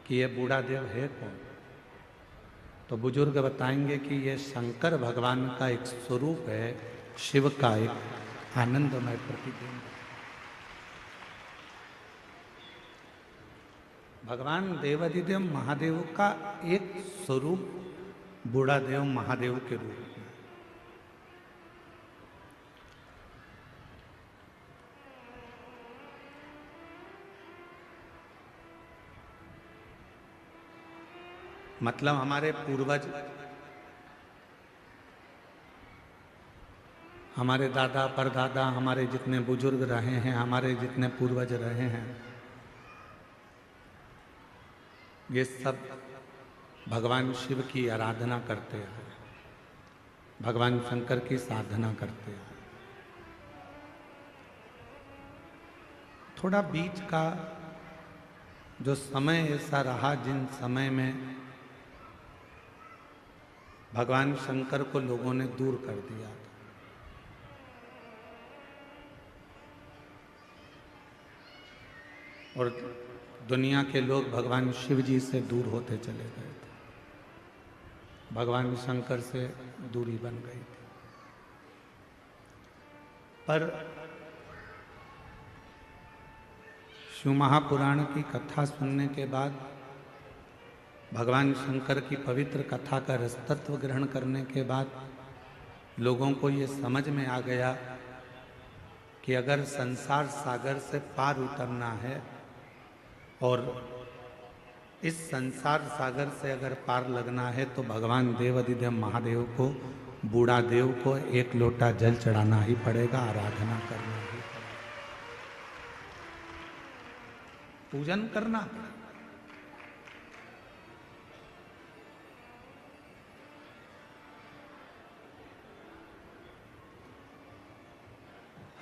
कि ये बूढ़ा देव है कौन। तो बुजुर्ग बताएंगे कि ये शंकर भगवान का एक स्वरूप है, शिव का एक आनंदमय प्रतिबिंब। भगवान देवाधिदेव महादेव का एक स्वरूप बूढ़ा देव महादेव के रूप में। मतलब हमारे पूर्वज, हमारे दादा परदादा, हमारे जितने बुजुर्ग रहे हैं, हमारे जितने पूर्वज रहे हैं, ये सब भगवान शिव की आराधना करते हैं, भगवान शंकर की साधना करते हैं। थोड़ा बीच का जो समय ऐसा रहा जिन समय में भगवान शंकर को लोगों ने दूर कर दिया था, और दुनिया के लोग भगवान शिव जी से दूर होते चले गए थे, भगवान शंकर से दूरी बन गई थी। पर शिव महापुराण की कथा सुनने के बाद, भगवान शंकर की पवित्र कथा का रसतत्व ग्रहण करने के बाद लोगों को ये समझ में आ गया कि अगर संसार सागर से पार उतरना है और इस संसार सागर से अगर पार लगना है तो भगवान देवाधिदेव महादेव को, बूढ़ा देव को एक लोटा जल चढ़ाना ही पड़ेगा, आराधना करना ही पड़ेगा, पूजन करना पड़ेगा।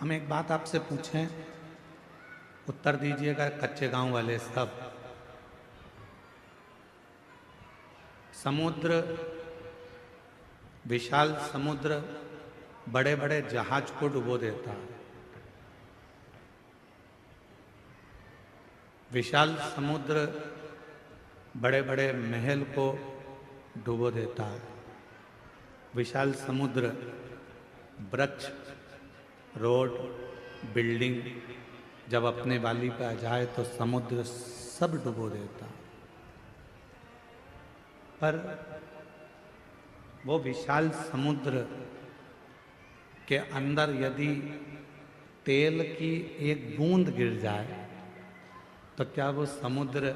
हम एक बात आपसे पूछें, उत्तर दीजिएगा कच्चे गांव वाले सब। समुद्र, विशाल समुद्र बड़े बड़े जहाज को डुबो देता है, विशाल समुद्र बड़े बड़े महल को डुबो देता है, विशाल समुद्र वृक्ष, रोड, बिल्डिंग जब अपने वाली पे आ जाए तो समुद्र सब डुबो देता। पर वो विशाल समुद्र के अंदर यदि तेल की एक बूंद गिर जाए तो क्या वो समुद्र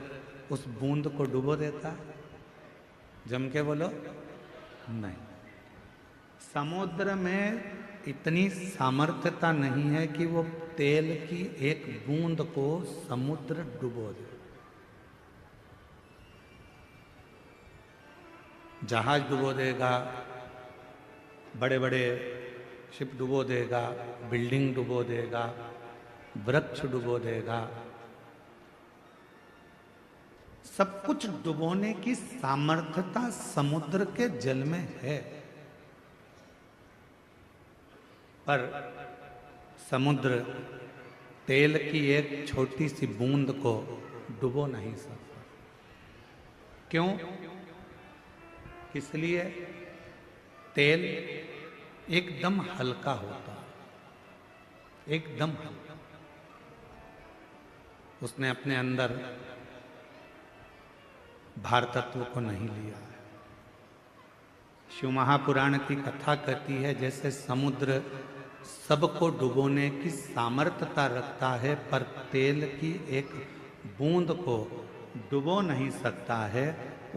उस बूंद को डुबो देता? जम के बोलो, नहीं। समुद्र में इतनी सामर्थ्यता नहीं है कि वो तेल की एक बूंद को समुद्र डुबो दे। जहाज डुबो देगा, बड़े बड़े शिप डुबो देगा, बिल्डिंग डुबो देगा, वृक्ष डुबो देगा, सब कुछ डुबोने की सामर्थ्यता समुद्र के जल में है। पर समुद्र तेल की एक छोटी सी बूंद को डुबो नहीं सकता। क्यों? इसलिए तेल एकदम हल्का होता है, एकदम हल्का। उसने अपने अंदर भार तत्व को नहीं लिया है। शिव महापुराण की कथा कहती है जैसे समुद्र सबको डुबोने की सामर्थ्यता रखता है पर तेल की एक बूंद को डुबो नहीं सकता है,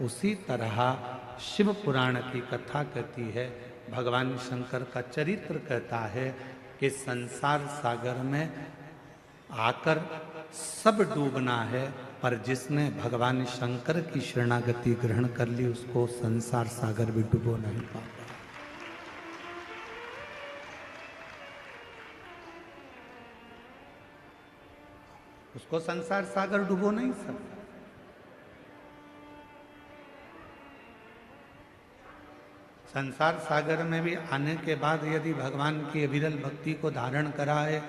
उसी तरह शिव पुराण की कथा कहती है, भगवान शंकर का चरित्र कहता है कि संसार सागर में आकर सब डूबना है, पर जिसने भगवान शंकर की शरणागति ग्रहण कर ली उसको संसार सागर भी डुबो नहीं पाता। उसको संसार सागर डुबो नहीं सकता। संसार सागर में भी आने के बाद यदि भगवान की अविरल भक्ति को धारण करा है,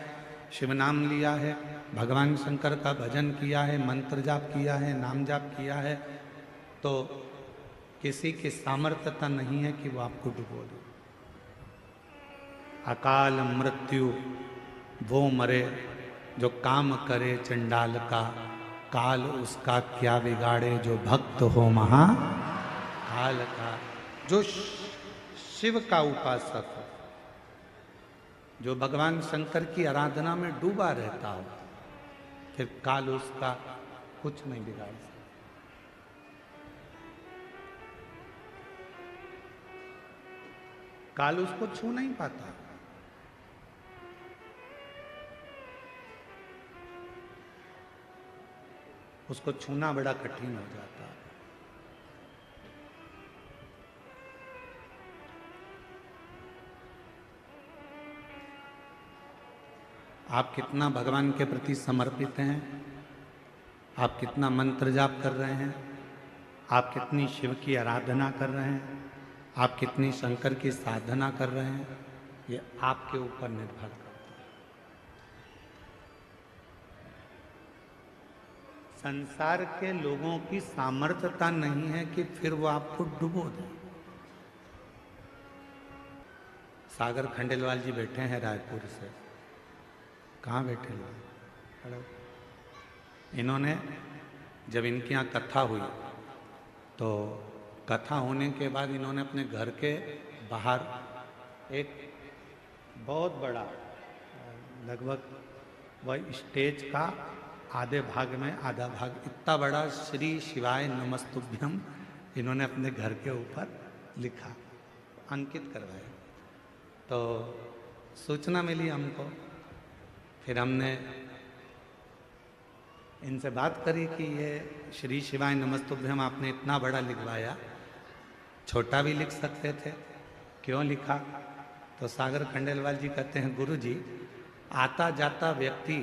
शिव नाम लिया है, भगवान शंकर का भजन किया है, मंत्र जाप किया है, नाम जाप किया है, तो किसी की सामर्थ्यता नहीं है कि वो आपको डुबो दे। अकाल मृत्यु वो मरे जो काम करे चंडाल का, काल उसका क्या बिगाड़े जो भक्त हो महा काल का। जो शिव का उपासक हो, जो भगवान शंकर की आराधना में डूबा रहता हो, फिर काल उसका कुछ नहीं बिगाड़ सकता। काल उसको छू नहीं पाता। उसको छूना बड़ा कठिन हो जाता है। आप कितना भगवान के प्रति समर्पित हैं, आप कितना मंत्र जाप कर रहे हैं, आप कितनी शिव की आराधना कर रहे हैं, आप कितनी शंकर की साधना कर रहे हैं, ये आपके ऊपर निर्भर करता है। संसार के लोगों की सामर्थ्यता नहीं है कि फिर वो आपको डुबो दे। सागर खंडेलवाल जी बैठे हैं रायपुर से। कहाँ बैठे लोग? हेलो। इन्होंने जब इनके यहाँ कथा हुई तो कथा होने के बाद इन्होंने अपने घर के बाहर एक बहुत बड़ा, लगभग वह स्टेज का आधे भाग में आधा भाग इतना बड़ा श्री शिवाय नमस्तुभ्यम इन्होंने अपने घर के ऊपर लिखा, अंकित करवाया। तो सूचना मिली हमको, फिर हमने इनसे बात करी कि ये श्री शिवाय नमस्तुभ्यम आपने इतना बड़ा लिखवाया, छोटा भी लिख सकते थे, क्यों लिखा? तो सागर खंडेलवाल जी कहते हैं, गुरु जी, आता जाता व्यक्ति,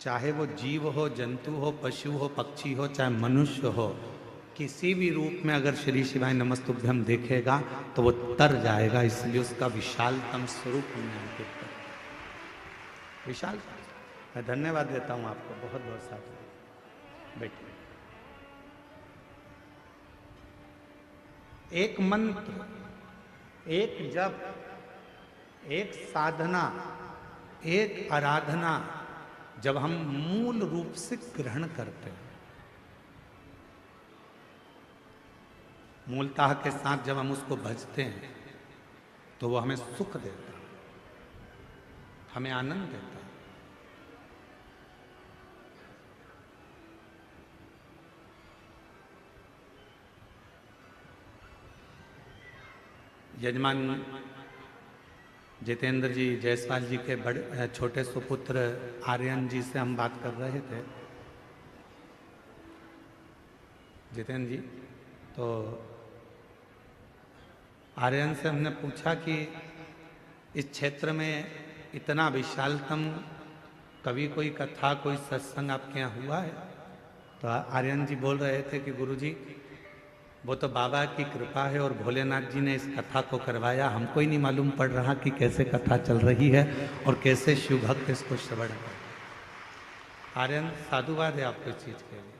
चाहे वो जीव हो, जंतु हो, पशु हो, पक्षी हो, चाहे मनुष्य हो, किसी भी रूप में अगर श्री शिवाय नमस्तुभ्यम देखेगा तो वो तर जाएगा, इसलिए उसका विशालतम स्वरूप हमने अंकित कर। विशाल, मैं धन्यवाद देता हूं आपको बहुत बहुत साथ। बैठिए। एक मंत्र, एक जप, एक साधना, एक आराधना जब हम मूल रूप से ग्रहण करते हैं, मूलतः के साथ जब हम उसको भजते हैं, तो वो हमें सुख देता है, हमें आनंद देता है। यजमान जितेंद्र जी जायसवाल जी के बड़े छोटे सुपुत्र आर्यन जी से हम बात कर रहे थे। जितेंद्र जी, तो आर्यन से हमने पूछा कि इस क्षेत्र में इतना विशालतम कभी कोई कथा, कोई सत्संग आपके यहाँ हुआ है? तो आर्यन जी बोल रहे थे कि गुरुजी, वो तो बाबा की कृपा है और भोलेनाथ जी ने इस कथा को करवाया, हमको ही नहीं मालूम पड़ रहा कि कैसे कथा चल रही है और कैसे शिव भक्त इसको श्रवण कर। आर्यन, साधुवाद है आपको इस चीज के लिए।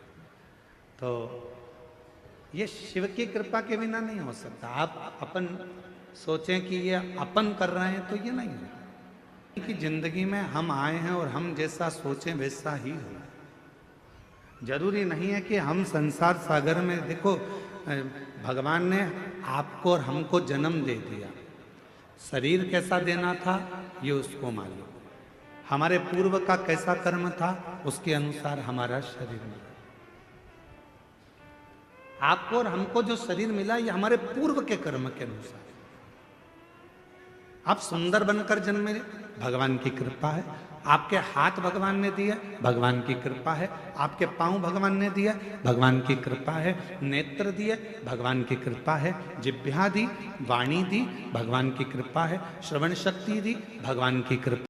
तो ये शिव की कृपा के बिना नहीं हो सकता। आप अपन सोचें कि ये अपन कर रहे हैं तो ये नहीं है कि जिंदगी में हम आए हैं और हम जैसा सोचें वैसा ही हो। जरूरी नहीं है कि हम संसार सागर में, देखो भगवान ने आपको और हमको जन्म दे दिया, शरीर कैसा देना था ये उसको मालूम, हमारे पूर्व का कैसा कर्म था उसके अनुसार हमारा शरीर मिला। आपको और हमको जो शरीर मिला ये हमारे पूर्व के कर्म के अनुसार। आप सुंदर बनकर जन्मे, भगवान की कृपा है। आपके हाथ भगवान ने दिए, भगवान की कृपा है। आपके पांव भगवान ने दिए, भगवान की कृपा है। नेत्र दिए, भगवान की कृपा है। जिह्वा दी, वाणी दी, भगवान की कृपा है। श्रवण शक्ति दी, भगवान की कृपा।